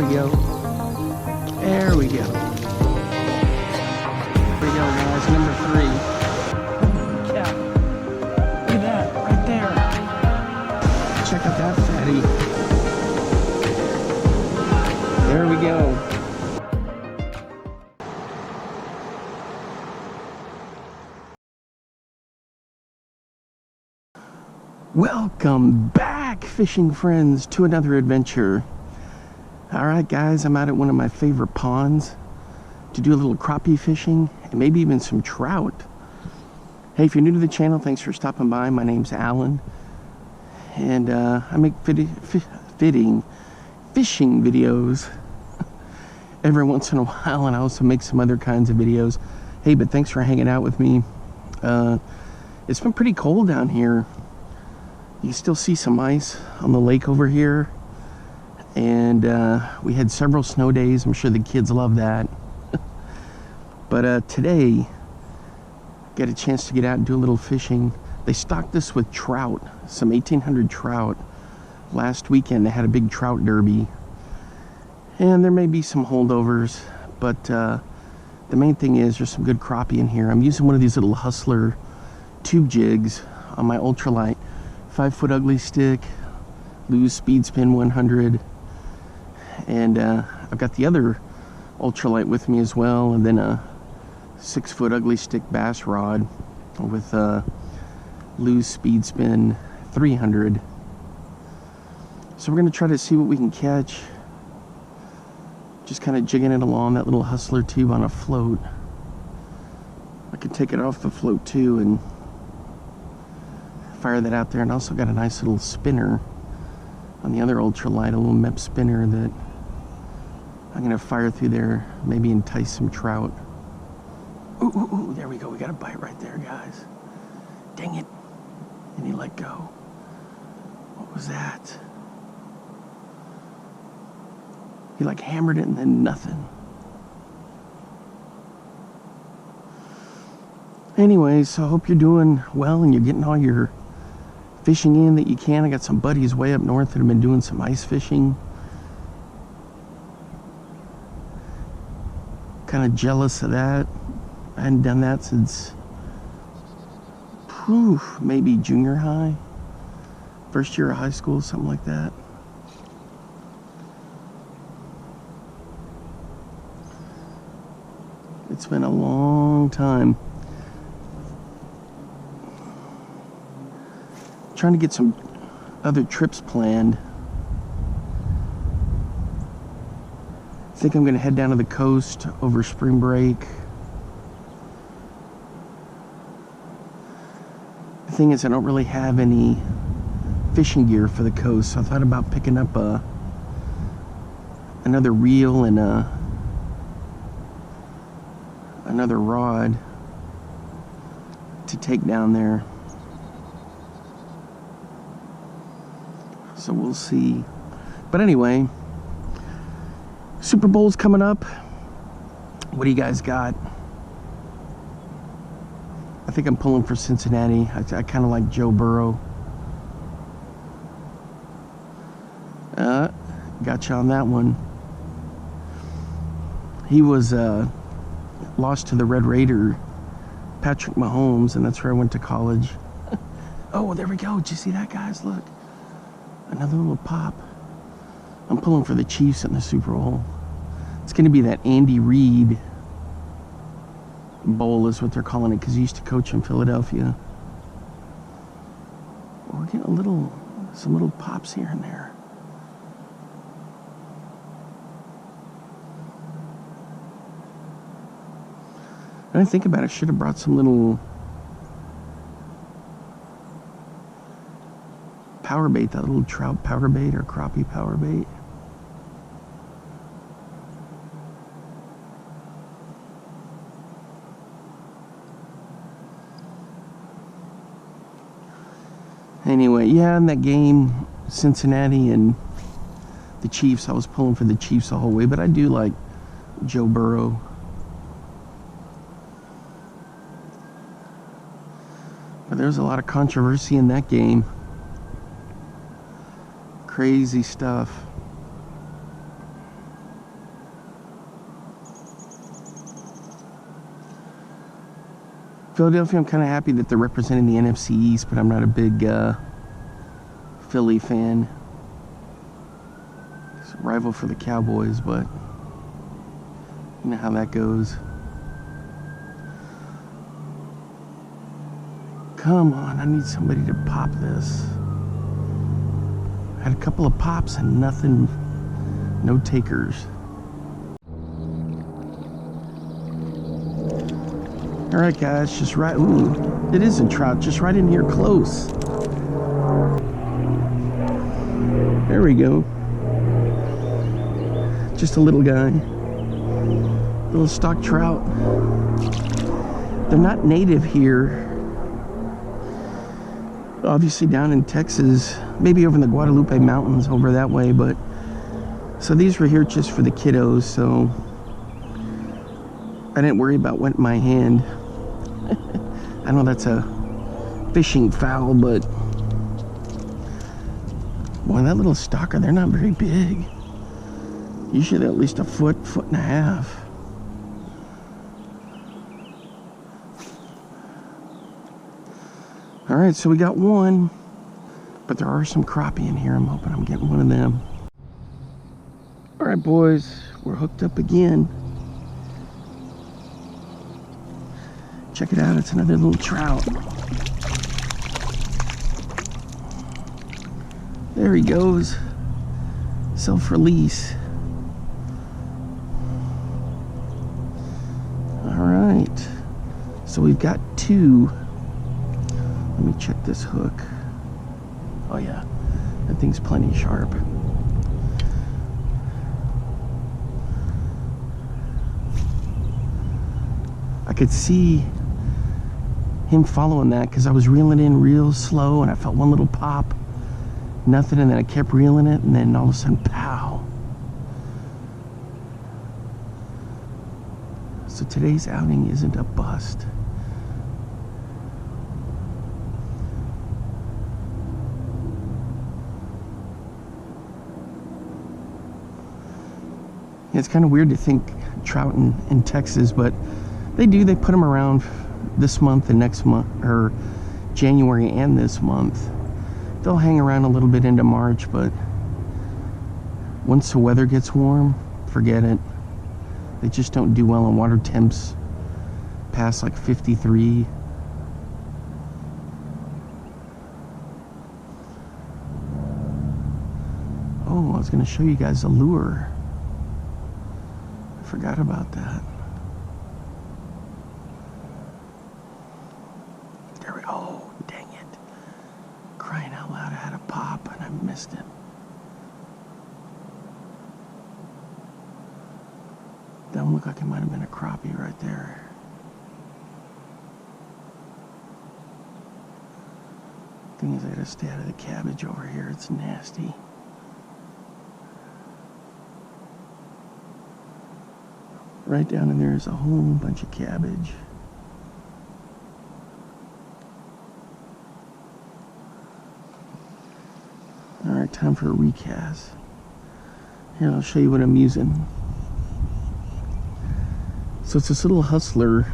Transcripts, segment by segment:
we go. There we go. There we go, guys. Number 3. Holy cow. Look at that, right there. Check out that fatty. There we go. Welcome back, fishing friends, to another adventure. Alright guys, I'm out at one of my favorite ponds to do a little crappie fishing and maybe even some trout. Hey, if you're new to the channel, thanks for stopping by. My name's Alan, and I make fishing videos every once in a while, and I also make some other kinds of videos. Hey, but thanks for hanging out with me. It's been pretty cold down here. You can still see some ice on the lake over here, and we had several snow days. I'm sure the kids love that. But today, got a chance to get out and do a little fishing. They stocked us with trout, some 1,800 trout. Last weekend they had a big trout derby, and there may be some holdovers, but the main thing is there's some good crappie in here. I'm using one of these little Hustler tube jigs on my ultralight 5-foot ugly stick, Lew's Speed Spin 100, and I've got the other ultralight with me as well, and then a 6-foot ugly stick bass rod with Lew's Speed Spin 300. So we're going to try to see what we can catch, just kind of jigging it along that little Hustler tube on a float. I could take it off the float too and fire that out there, and also got a nice little spinner on the other ultralight, a little MEP spinner that I'm going to fire through there, maybe entice some trout. Ooh, ooh, ooh, there we go. We got a bite right there, guys. Dang it. And he let go. What was that? He like hammered it and then nothing. Anyways, so I hope you're doing well and you're getting all your fishing in that you can. I got some buddies way up north that have been doing some ice fishing. Kind of jealous of that. I hadn't done that since maybe junior high, first year of high school, something like that. It's been a long time. Trying to get some other trips planned. I think I'm going to head down to the coast over spring break. The thing is, I don't really have any fishing gear for the coast, so I thought about picking up another reel and another rod to take down there. So we'll see. But anyway, Super Bowl's coming up. What do you guys got? I think I'm pulling for Cincinnati. I kind of like Joe Burrow. Gotcha on that one. He was lost to the Red Raider, Patrick Mahomes, and that's where I went to college. Oh, there we go. Did you see that, guys? Look. Another little pop. I'm pulling for the Chiefs in the Super Bowl. It's going to be that Andy Reid Bowl is what they're calling it, because he used to coach in Philadelphia. We're getting some little pops here and there. I didn't think about it. I should have brought some little power bait, that little trout power bait or crappie power bait. Anyway, yeah, in that game, Cincinnati and the Chiefs, I was pulling for the Chiefs the whole way, but I do like Joe Burrow. But there's a lot of controversy in that game. Crazy stuff. Philadelphia, I'm kind of happy that they're representing the NFC East, but I'm not a big Philly fan. It's a rival for the Cowboys, but you know how that goes. Come on, I need somebody to pop this. I had a couple of pops and nothing, no takers. All right, guys, just right. Ooh, it is a trout, just right in here close. There we go. Just a little guy. Little stock trout. They're not native here. Obviously down in Texas, maybe over in the Guadalupe Mountains over that way, but so these were here just for the kiddos, so I didn't worry about wetting my hand. I know that's a fishing foul, but boy, that little stalker, they're not very big. Usually they're at least a foot, foot and a half. All right, so we got one, but there are some crappie in here. I'm hoping I'm getting one of them. All right, boys, we're hooked up again. Check it out, it's another little trout. There he goes. Self-release. All right, so we've got two. Let me check this hook. Oh yeah, that thing's plenty sharp. I could see him following that because I was reeling in real slow and I felt one little pop, nothing, and then I kept reeling it, and then all of a sudden, pow. So today's outing isn't a bust. It's kind of weird to think trout in Texas, but they put them around this month and next month, or January and this month. They'll hang around a little bit into March, but once the weather gets warm, forget it. They just don't do well on water temps past like 53. Oh, I was going to show you guys a lure. I forgot about that. There we go. Oh, dang it. Crying out loud, I had a pop and I missed it. That one looked like it might have been a crappie right there. Thing is, I gotta stay out of the cabbage over here. It's nasty. Right down in there is a whole bunch of cabbage. All right, time for a recast. Here, I'll show you what I'm using. So it's this little hustler,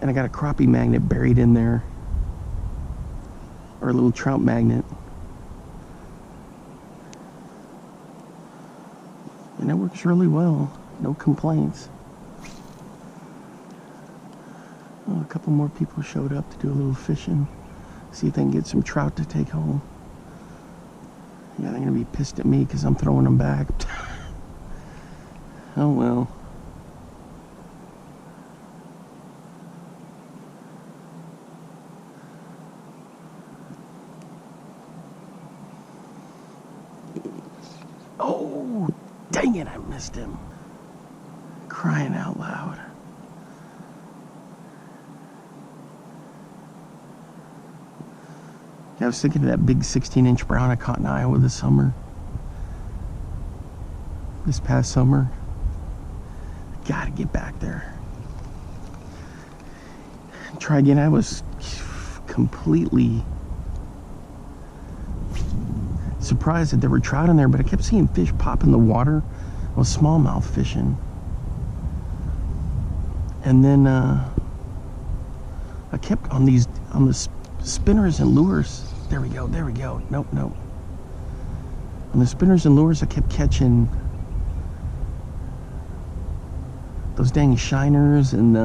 and I got a crappie magnet buried in there, or a little trout magnet. And it works really well, no complaints. Oh, a couple more people showed up to do a little fishing, see if they can get some trout to take home. Yeah, they're gonna be pissed at me because I'm throwing them back. Oh well. Oh, dang it, I missed him. Crying out loud. Yeah, I was thinking of that big 16-inch brown I caught in Iowa this summer. This past summer. Gotta get back there. Try again. I was completely surprised that there were trout in there, but I kept seeing fish pop in the water. I was smallmouth fishing. And then I kept on the spinners and lures. There we go. Nope. On the spinners and lures, I kept catching those dang shiners and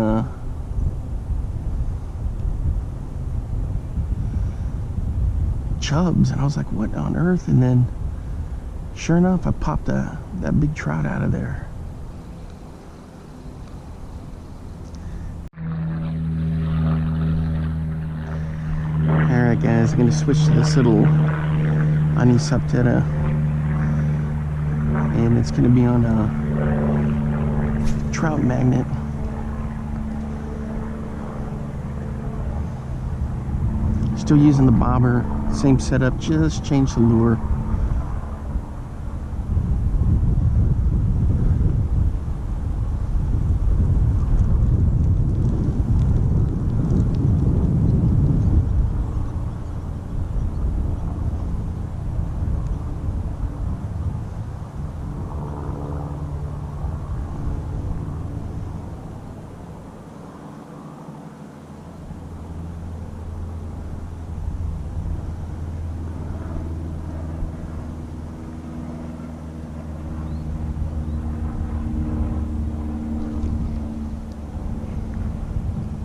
chubs, and I was like, what on earth? And then sure enough, I popped that big trout out of there. Alright guys, I'm going to switch to this little Anisoptera, and it's going to be on a trout magnet. Still using the bobber, same setup, just changed the lure.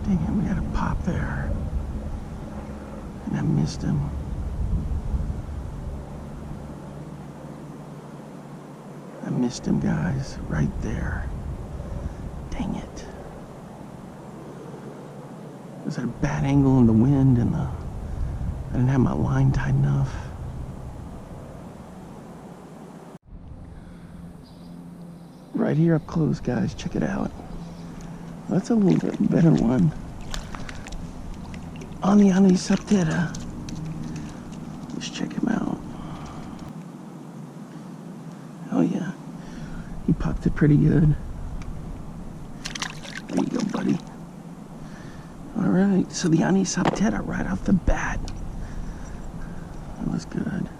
Dang it, we got a pop there. And I missed him. I missed him, guys, right there. Dang it. It was at a bad angle in the wind, and I didn't have my line tight enough. Right here up close, guys, check it out. That's a little bit better one. On the Anisoptera. Let's check him out. Oh yeah, he popped it pretty good. There you go, buddy. All right, so the Anisoptera right off the bat. That was good.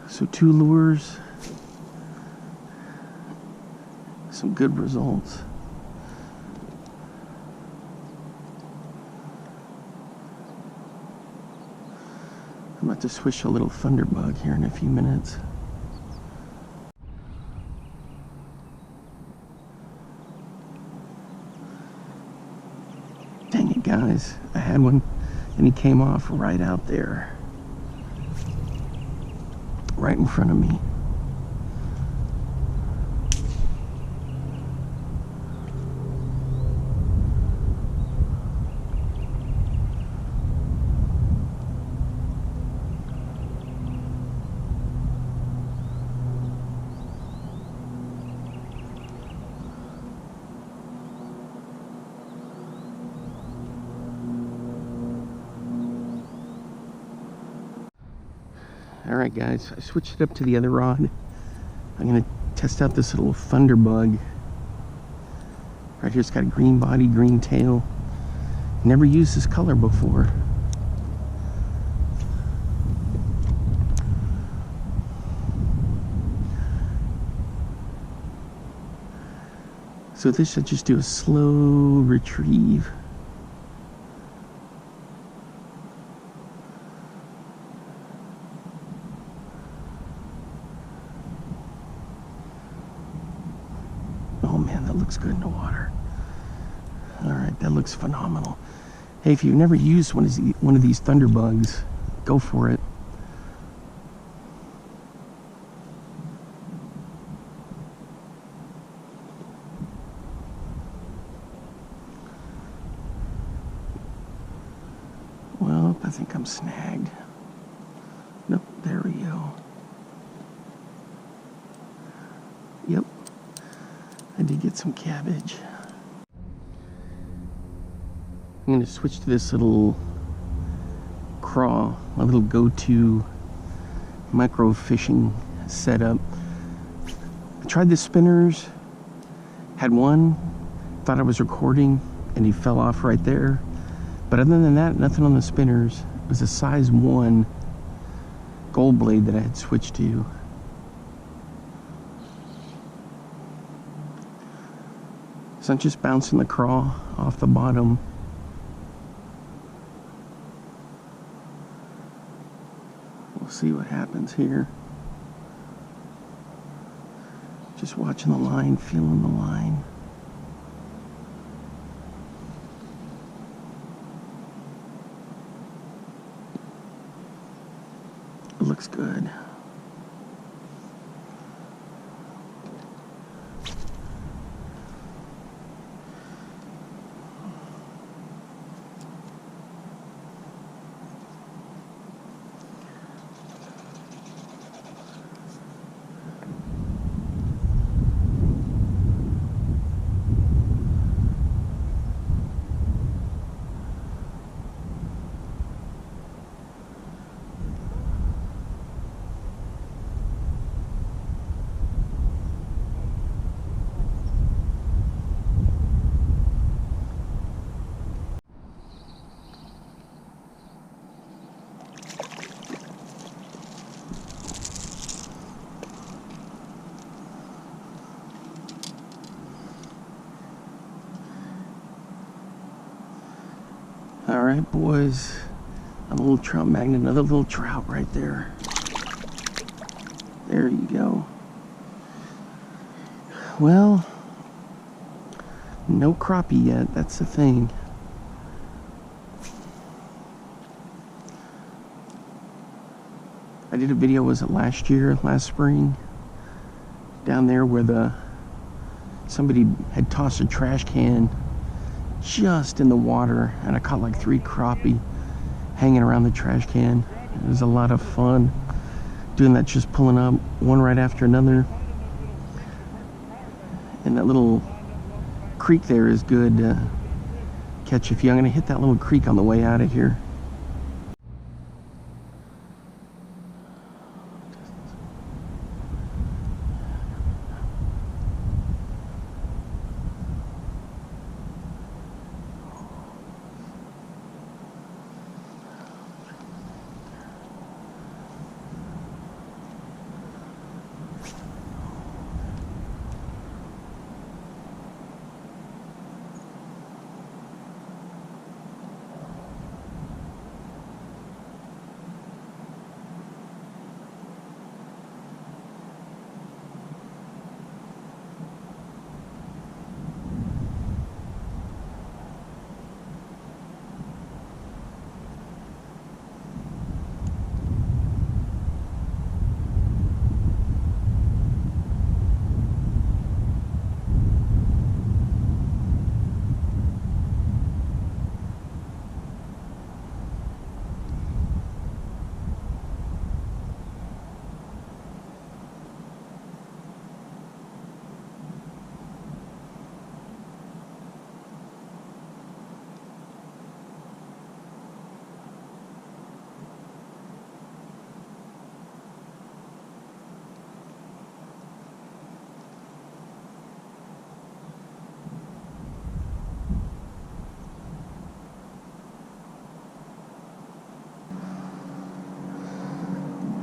So 2 lures. Some good results. I'm about to swish a little thunderbug here in a few minutes. Dang it, guys. I had one and he came off right out there. Right in front of me. Alright guys, I switched it up to the other rod. I'm going to test out this little thunderbug. Right here it's got a green body, green tail. Never used this color before. So this should just do a slow retrieve. Oh man, that looks good in the water. All right, that looks phenomenal. Hey, if you've never used one of these thunderbugs, go for it. Well, I think I'm snagged. Nope, there we go. Yep. I did get some cabbage. I'm going to switch to this little craw, my little go-to micro fishing setup. I tried the spinners, had one, thought I was recording, and he fell off right there. But other than that, nothing on the spinners. It was a size 1 gold blade that I had switched to. So I'm just bouncing the craw off the bottom. We'll see what happens here. Just watching the line, feeling the line. It looks good. All right, boys. A little trout magnet, another little trout right there. There you go. Well, no crappie yet, that's the thing. I did a video, was it last spring? Down there where somebody had tossed a trash can just in the water, and I caught like 3 crappie hanging around the trash can. It was a lot of fun doing that, just pulling up one right after another. And that little creek there is good to catch a few. I'm gonna hit that little creek on the way out of here.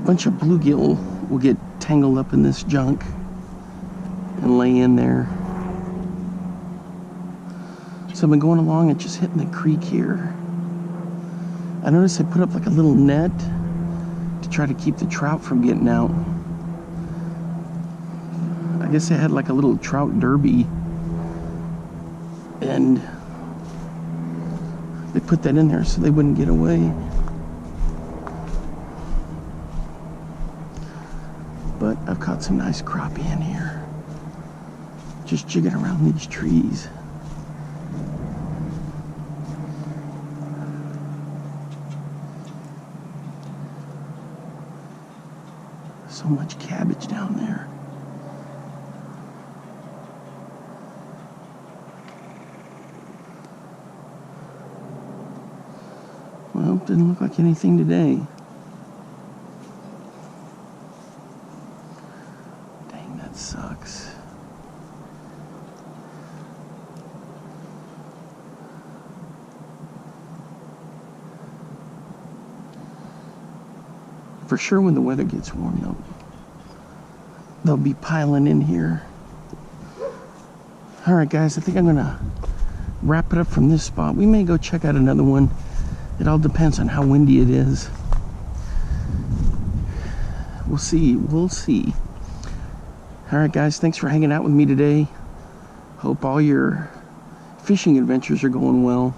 Bunch of bluegill will get tangled up in this junk and lay in there. So I've been going along and just hitting the creek here. I noticed I put up like a little net to try to keep the trout from getting out. I guess I had like a little trout derby, and they put that in there so they wouldn't get away. But I've caught some nice crappie in here, just jigging around these trees. So much cabbage down there. Well, didn't look like anything today. Dang, that sucks. For sure when the weather gets warm, they'll be piling in here. All right, guys, I think I'm gonna wrap it up from this spot. We may go check out another one. It all depends on how windy it is. We'll see. We'll see. All right, guys, thanks for hanging out with me today. Hope all your fishing adventures are going well.